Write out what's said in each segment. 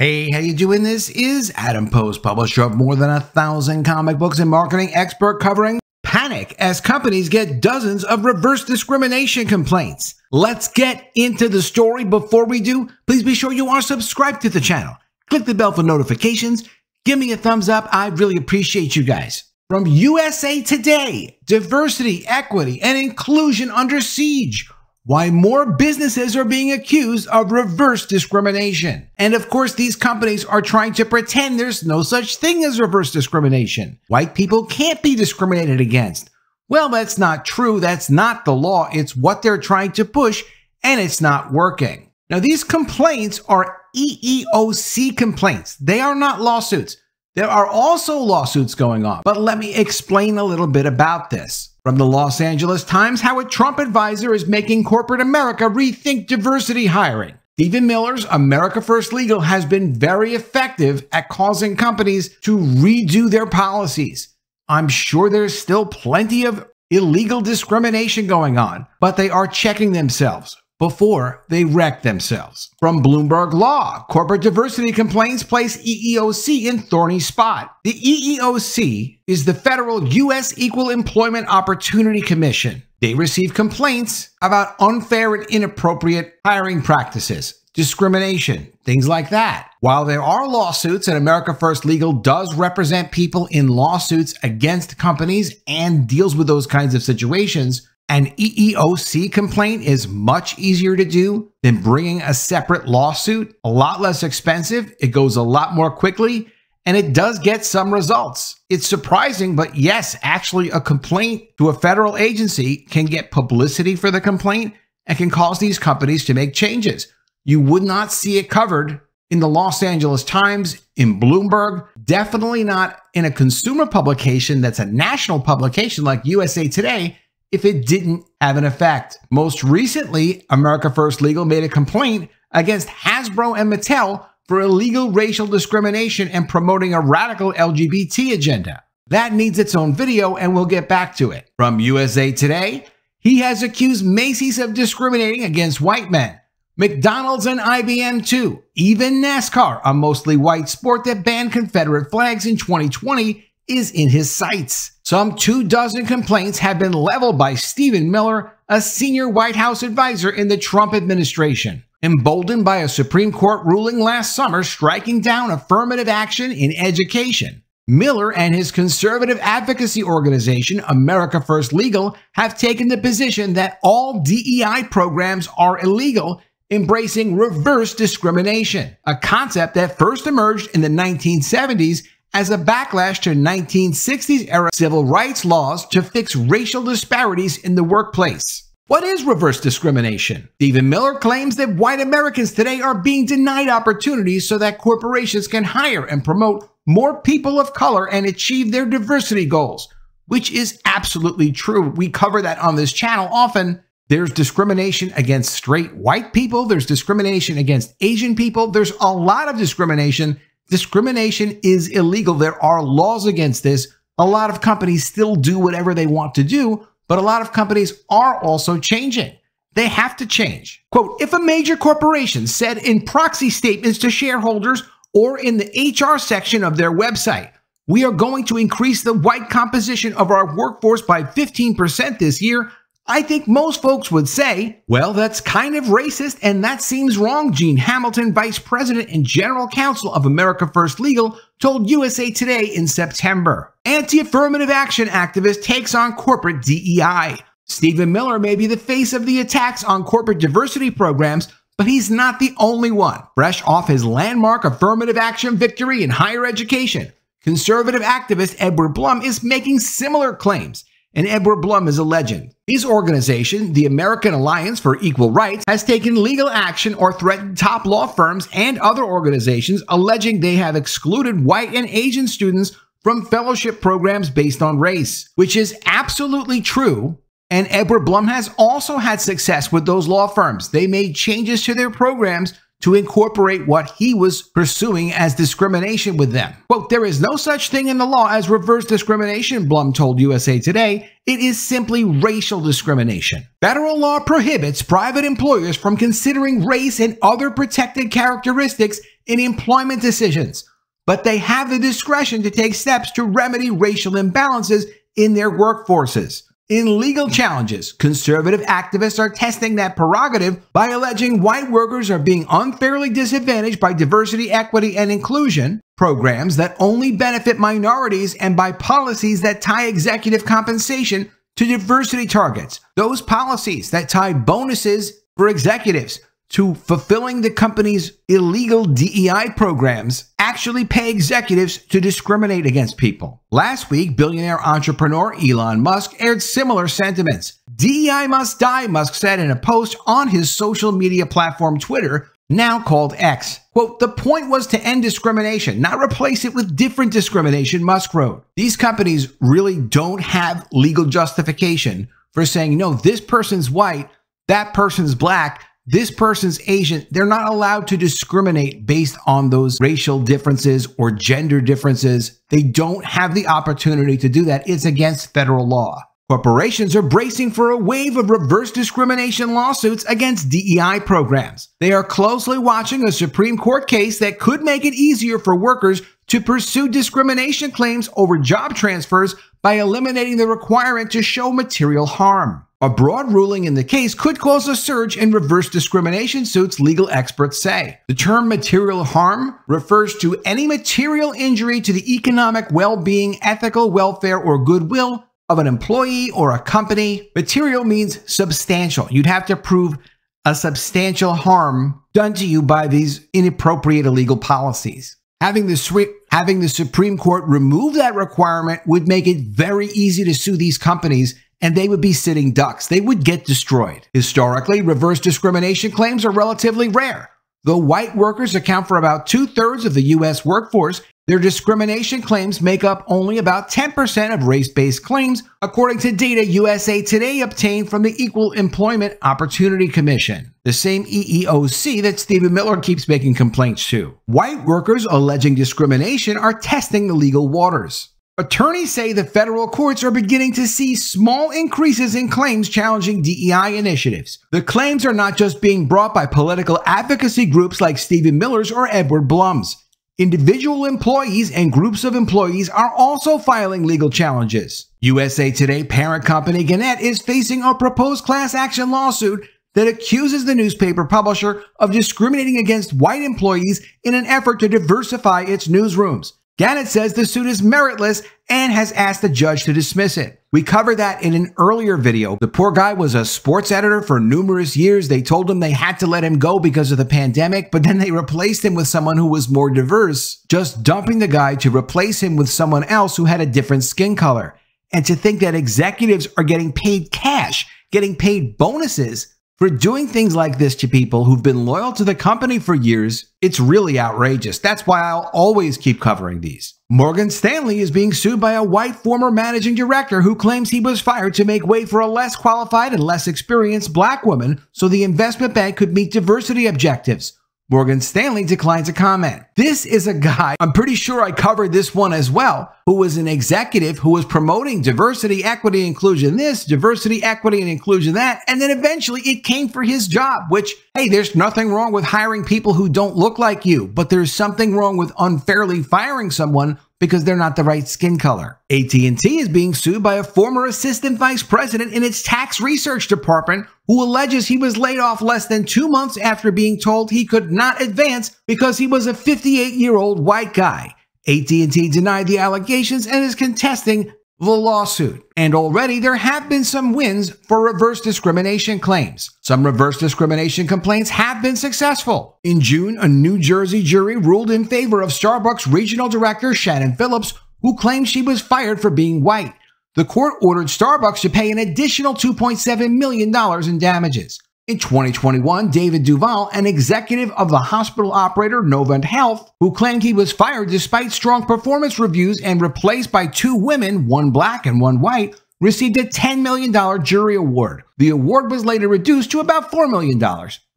Hey, how you doing? This is Adam Post, publisher of more than 1,000 comic books and marketing expert, covering panic as companies get dozens of reverse discrimination complaints. Let's get into the story. Before we do, please be sure you are subscribed to the channel. Click the bell for notifications. Give me a thumbs up. I really appreciate you guys. From USA Today, diversity, equity, and inclusion under siege. Why more businesses are being accused of reverse discrimination. And of course, these companies are trying to pretend there's no such thing as reverse discrimination. White people can't be discriminated against. Well, that's not true. That's not the law. It's what they're trying to push, and it's not working. Now, these complaints are EEOC complaints. They are not lawsuits. There are also lawsuits going on, but let me explain a little bit about this. From the Los Angeles Times, how a Trump advisor is making corporate America rethink diversity hiring. Stephen Miller's America First Legal has been very effective at causing companies to redo their policies. I'm sure there's still plenty of illegal discrimination going on, but they are checking themselves before they wreck themselves. From Bloomberg Law, corporate diversity complaints place EEOC in thorny spot. The EEOC is the federal U.S. Equal Employment Opportunity Commission. They receive complaints about unfair and inappropriate hiring practices, discrimination, things like that. While there are lawsuits, and America First Legal does represent people in lawsuits against companies and deals with those kinds of situations, an EEOC complaint is much easier to do than bringing a separate lawsuit, a lot less expensive, it goes a lot more quickly, and it does get some results. It's surprising, but yes, actually a complaint to a federal agency can get publicity for the complaint and can cause these companies to make changes. You would not see it covered in the Los Angeles Times, in Bloomberg, definitely not in a consumer publication that's a national publication like USA Today, if it didn't have an effect. Most recently, America First Legal made a complaint against Hasbro and Mattel for illegal racial discrimination and promoting a radical LGBT agenda. That needs its own video, and we'll get back to it. From USA Today, he has accused Macy's of discriminating against white men. McDonald's and IBM too. Even NASCAR, a mostly white sport that banned Confederate flags in 2020, is in his sights. Some 24 complaints have been leveled by Stephen Miller, a senior White House advisor in the Trump administration. Emboldened by a Supreme Court ruling last summer striking down affirmative action in education, Miller and his conservative advocacy organization, America First Legal, have taken the position that all DEI programs are illegal, embracing reverse discrimination, a concept that first emerged in the 1970s as a backlash to 1960s-era civil rights laws to fix racial disparities in the workplace. What is reverse discrimination? Stephen Miller claims that white Americans today are being denied opportunities so that corporations can hire and promote more people of color and achieve their diversity goals, which is absolutely true. We cover that on this channel often. There's discrimination against straight white people. There's discrimination against Asian people. There's a lot of discrimination. Discrimination is illegal. There are laws against this. A lot of companies still do whatever they want to do, but a lot of companies are also changing. They have to change. Quote, if a major corporation said in proxy statements to shareholders or in the HR section of their website, we are going to increase the white composition of our workforce by 15% this year, I think most folks would say, well, that's kind of racist and that seems wrong, Gene Hamilton, Vice President and General Counsel of America First Legal, told USA Today in September. Anti-affirmative action activist takes on corporate DEI. Stephen Miller may be the face of the attacks on corporate diversity programs, but he's not the only one. Fresh off his landmark affirmative action victory in higher education, conservative activist Edward Blum is making similar claims. And Edward Blum is a legend. His organization, the American Alliance for Equal Rights, has taken legal action or threatened top law firms and other organizations alleging they have excluded white and Asian students from fellowship programs based on race, which is absolutely true. And Edward Blum has also had success with those law firms. They made changes to their programs to incorporate what he was pursuing as discrimination with them. Quote, there is no such thing in the law as reverse discrimination, Blum told USA Today. It is simply racial discrimination. Federal law prohibits private employers from considering race and other protected characteristics in employment decisions, but they have the discretion to take steps to remedy racial imbalances in their workforces. In legal challenges, conservative activists are testing that prerogative by alleging white workers are being unfairly disadvantaged by diversity, equity, and inclusion programs that only benefit minorities and by policies that tie executive compensation to diversity targets. Those policies that tie bonuses for executives to fulfilling the company's illegal DEI programs actually pay executives to discriminate against people. Last week, billionaire entrepreneur Elon Musk aired similar sentiments. DEI must die, Musk said in a post on his social media platform Twitter, now called X. Quote, the point was to end discrimination, not replace it with different discrimination, Musk wrote. These companies really don't have legal justification for saying, no, this person's white, that person's black, this person's Asian. They're not allowed to discriminate based on those racial differences or gender differences. They don't have the opportunity to do that. It's against federal law. Corporations are bracing for a wave of reverse discrimination lawsuits against DEI programs. They are closely watching a Supreme Court case that could make it easier for workers to pursue discrimination claims over job transfers by eliminating the requirement to show material harm. A broad ruling in the case could cause a surge in reverse discrimination suits, legal experts say. The term material harm refers to any material injury to the economic well-being, ethical welfare, or goodwill of an employee or a company. Material means substantial. You'd have to prove a substantial harm done to you by these inappropriate illegal policies. Having the Supreme Court remove that requirement would make it very easy to sue these companies, and they would be sitting ducks. They would get destroyed. Historically, reverse discrimination claims are relatively rare. Though white workers account for about 2/3 of the U.S. workforce, their discrimination claims make up only about 10% of race-based claims, according to data USA Today obtained from the Equal Employment Opportunity Commission, the same EEOC that Stephen Miller keeps making complaints to. White workers alleging discrimination are testing the legal waters. Attorneys say the federal courts are beginning to see small increases in claims challenging DEI initiatives. The claims are not just being brought by political advocacy groups like Stephen Miller's or Edward Blum's. Individual employees and groups of employees are also filing legal challenges. USA Today parent company Gannett is facing a proposed class action lawsuit that accuses the newspaper publisher of discriminating against white employees in an effort to diversify its newsrooms. Gannett says the suit is meritless and has asked the judge to dismiss it. We covered that in an earlier video. The poor guy was a sports editor for numerous years. They told him they had to let him go because of the pandemic, but then they replaced him with someone who was more diverse, just dumping the guy to replace him with someone else who had a different skin color. And to think that executives are getting paid cash, getting paid bonuses for doing things like this to people who've been loyal to the company for years, it's really outrageous. That's why I'll always keep covering these. Morgan Stanley is being sued by a white former managing director who claims he was fired to make way for a less qualified and less experienced black woman so the investment bank could meet diversity objectives. Morgan Stanley declined to comment. This is a guy, I'm pretty sure I covered this one as well, who was an executive who was promoting diversity, equity, inclusion this, diversity, equity, and inclusion that, and then eventually it came for his job, which, hey, there's nothing wrong with hiring people who don't look like you, but there's something wrong with unfairly firing someone because they're not the right skin color. AT&T is being sued by a former assistant vice president in its tax research department who alleges he was laid off less than 2 months after being told he could not advance because he was a 58-year-old white guy. AT&T denied the allegations and is contesting the lawsuit. And already there have been some wins for reverse discrimination claims. Some reverse discrimination complaints have been successful. In June, a New Jersey jury ruled in favor of Starbucks regional director Shannon Phillips, who claimed she was fired for being white. The court ordered Starbucks to pay an additional $2.7 million in damages. In 2021, David Duval, an executive of the hospital operator Novant Health, who claimed he was fired despite strong performance reviews and replaced by 2 women, one black and one white, received a $10 million jury award. The award was later reduced to about $4 million.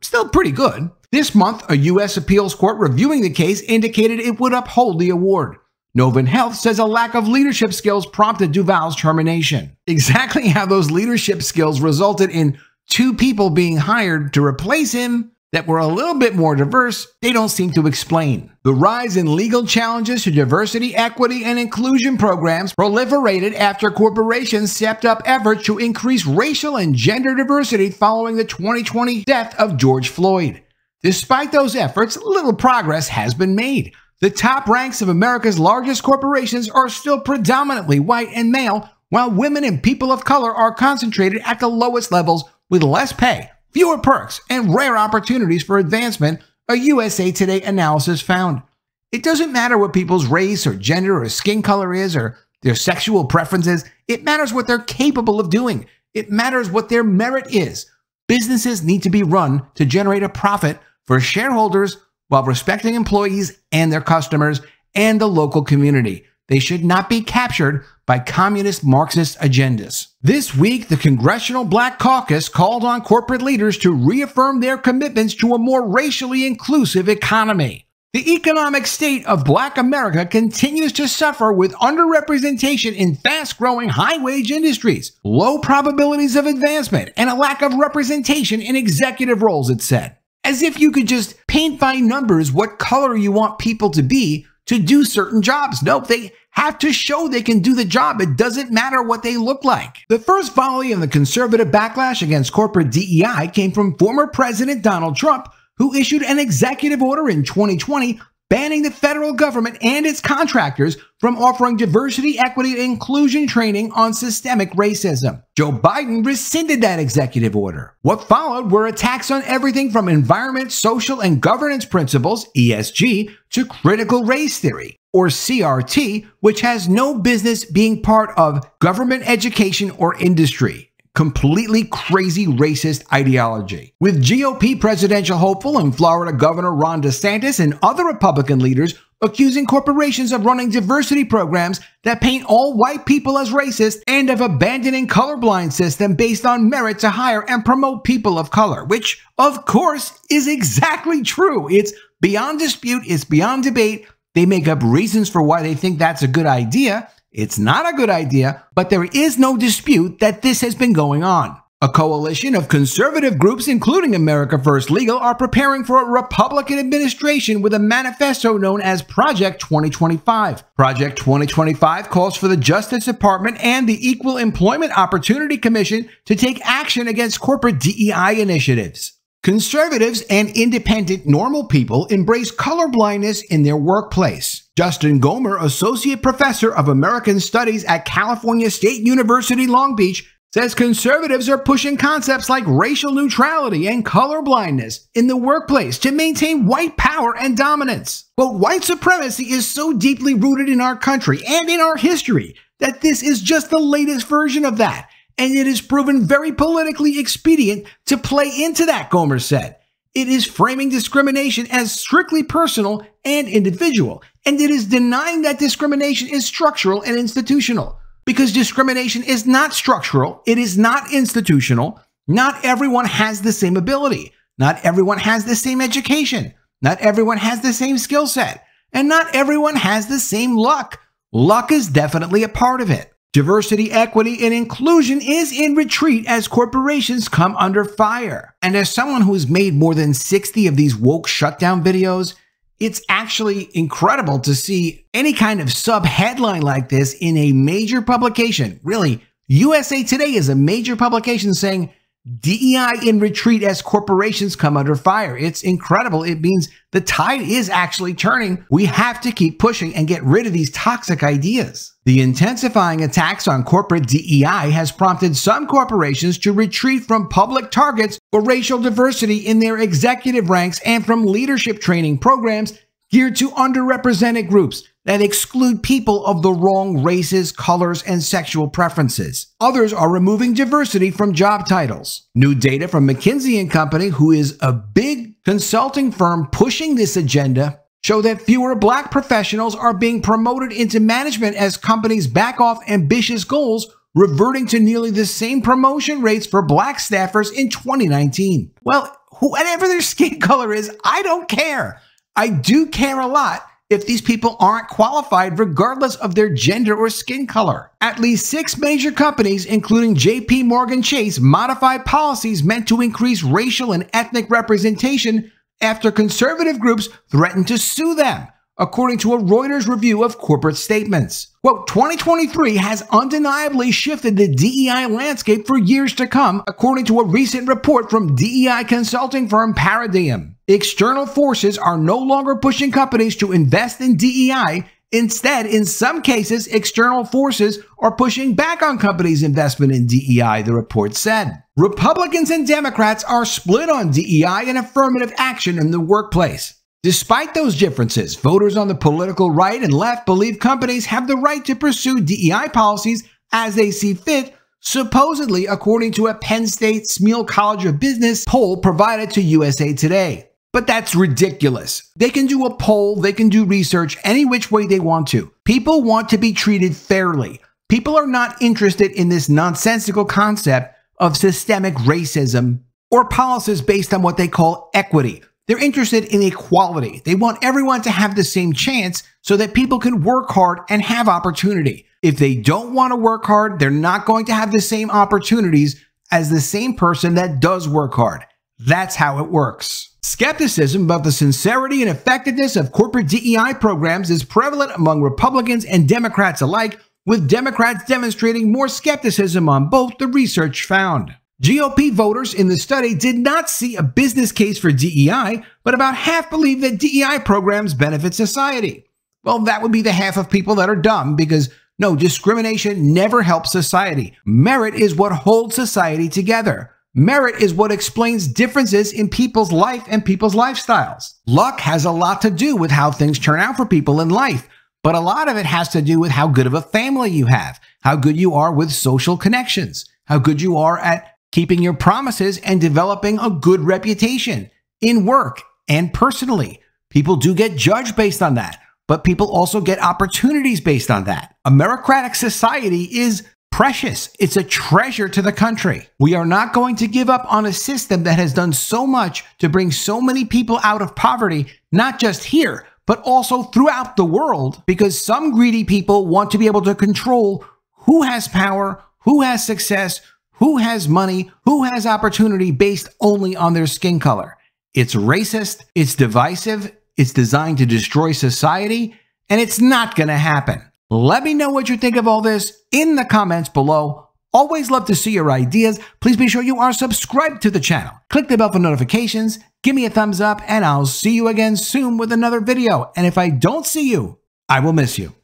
Still pretty good. This month, a U.S. appeals court reviewing the case indicated it would uphold the award. Novant Health says a lack of leadership skills prompted Duval's termination. Exactly how those leadership skills resulted in 2 people being hired to replace him, that were a little bit more diverse, they don't seem to explain. The rise in legal challenges to diversity, equity, and inclusion programs proliferated after corporations stepped up efforts to increase racial and gender diversity following the 2020 death of George Floyd. Despite those efforts, little progress has been made. The top ranks of America's largest corporations are still predominantly white and male, while women and people of color are concentrated at the lowest levels with less pay, fewer perks, and rare opportunities for advancement, a USA Today analysis found. It doesn't matter what people's race or gender or skin color is or their sexual preferences. It matters what they're capable of doing. It matters what their merit is. Businesses need to be run to generate a profit for shareholders while respecting employees and their customers and the local community. They should not be captured by communist Marxist agendas. This week, the Congressional Black Caucus called on corporate leaders to reaffirm their commitments to a more racially inclusive economy. The economic state of Black America continues to suffer with underrepresentation in fast-growing, high-wage industries, low probabilities of advancement, and a lack of representation in executive roles, it said. As if you could just paint by numbers what color you want people to be to do certain jobs. Nope, they have to show they can do the job. It doesn't matter what they look like. The first volley of the conservative backlash against corporate DEI came from former President Donald Trump, who issued an executive order in 2020 banning the federal government and its contractors from offering diversity, equity, and inclusion training on systemic racism. Joe Biden rescinded that executive order. What followed were attacks on everything from environment, social, and governance principles, ESG, to critical race theory, or CRT, which has no business being part of government, education, or industry. Completely crazy racist ideology. With GOP presidential hopeful and Florida Governor Ron DeSantis and other Republican leaders accusing corporations of running diversity programs that paint all white people as racist and of abandoning colorblind system based on merit to hire and promote people of color, which, of course, is exactly true. It's beyond dispute. It's beyond debate. They make up reasons for why they think that's a good idea. It's not a good idea, but there is no dispute that this has been going on. A coalition of conservative groups, including America First Legal, are preparing for a Republican administration with a manifesto known as Project 2025. Project 2025 calls for the Justice Department and the Equal Employment Opportunity Commission to take action against corporate DEI initiatives. Conservatives and independent normal people embrace colorblindness in their workplace. Justin Gomer, Associate Professor of American Studies at California State University, Long Beach, says conservatives are pushing concepts like racial neutrality and colorblindness in the workplace to maintain white power and dominance. But white supremacy is so deeply rooted in our country and in our history that this is just the latest version of that. And it is proven very politically expedient to play into that, Gomer said. It is framing discrimination as strictly personal and individual, and it is denying that discrimination is structural and institutional. Because discrimination is not structural, it is not institutional. Not everyone has the same ability. Not everyone has the same education. Not everyone has the same skill set. And not everyone has the same luck. Luck is definitely a part of it. Diversity, equity, and inclusion is in retreat as corporations come under fire. And as someone who has made more than 60 of these woke shutdown videos, it's actually incredible to see any kind of sub-headline like this in a major publication. Really, USA Today is a major publication saying DEI in retreat as corporations come under fire. It's incredible. It means the tide is actually turning. We have to keep pushing and get rid of these toxic ideas. The intensifying attacks on corporate DEI has prompted some corporations to retreat from public targets for racial diversity in their executive ranks and from leadership training programs geared to underrepresented groups that exclude people of the wrong races, colors, and sexual preferences. Others are removing diversity from job titles. New data from McKinsey & Company, who is a big consulting firm pushing this agenda, show that fewer Black professionals are being promoted into management as companies back off ambitious goals, reverting to nearly the same promotion rates for Black staffers in 2019. Well, whatever their skin color is, I don't care. I do care a lot. if these people aren't qualified regardless of their gender or skin color. At least 6 major companies, including JP Morgan Chase, modified policies meant to increase racial and ethnic representation after conservative groups threatened to sue them, according to a Reuters review of corporate statements. Quote, 2023 has undeniably shifted the DEI landscape for years to come, according to a recent report from DEI consulting firm Paradigm. External forces are no longer pushing companies to invest in DEI. Instead, in some cases, external forces are pushing back on companies' investment in DEI, the report said. Republicans and Democrats are split on DEI and affirmative action in the workplace. Despite those differences, voters on the political right and left believe companies have the right to pursue DEI policies as they see fit, supposedly according to a Penn State Smeal College of Business poll provided to USA Today. But that's ridiculous. They can do a poll, they can do research any which way they want to. People want to be treated fairly. People are not interested in this nonsensical concept of systemic racism or policies based on what they call equity. They're interested in equality. They want everyone to have the same chance so that people can work hard and have opportunity. If they don't want to work hard, they're not going to have the same opportunities as the same person that does work hard. That's how it works. Skepticism about the sincerity and effectiveness of corporate DEI programs is prevalent among Republicans and Democrats alike, with Democrats demonstrating more skepticism on both, the research found. GOP voters in the study did not see a business case for DEI, but about half believe that DEI programs benefit society. Well, that would be the half of people that are dumb, because no, discrimination never helps society. Merit is what holds society together. Merit is what explains differences in people's life and people's lifestyles. Luck has a lot to do with how things turn out for people in life, but a lot of it has to do with how good of a family you have, how good you are with social connections, how good you are at keeping your promises and developing a good reputation in work and personally. People do get judged based on that, but people also get opportunities based on that. A meritocratic society is precious. It's a treasure to the country. We are not going to give up on a system that has done so much to bring so many people out of poverty, not just here, but also throughout the world, because some greedy people want to be able to control who has power, who has success, who has money, who has opportunity based only on their skin color. It's racist, it's divisive, it's designed to destroy society, and it's not going to happen. Let me know what you think of all this in the comments below. Always love to see your ideas. Please be sure you are subscribed to the channel. Click the bell for notifications, give me a thumbs up, and I'll see you again soon with another video. And if I don't see you, I will miss you.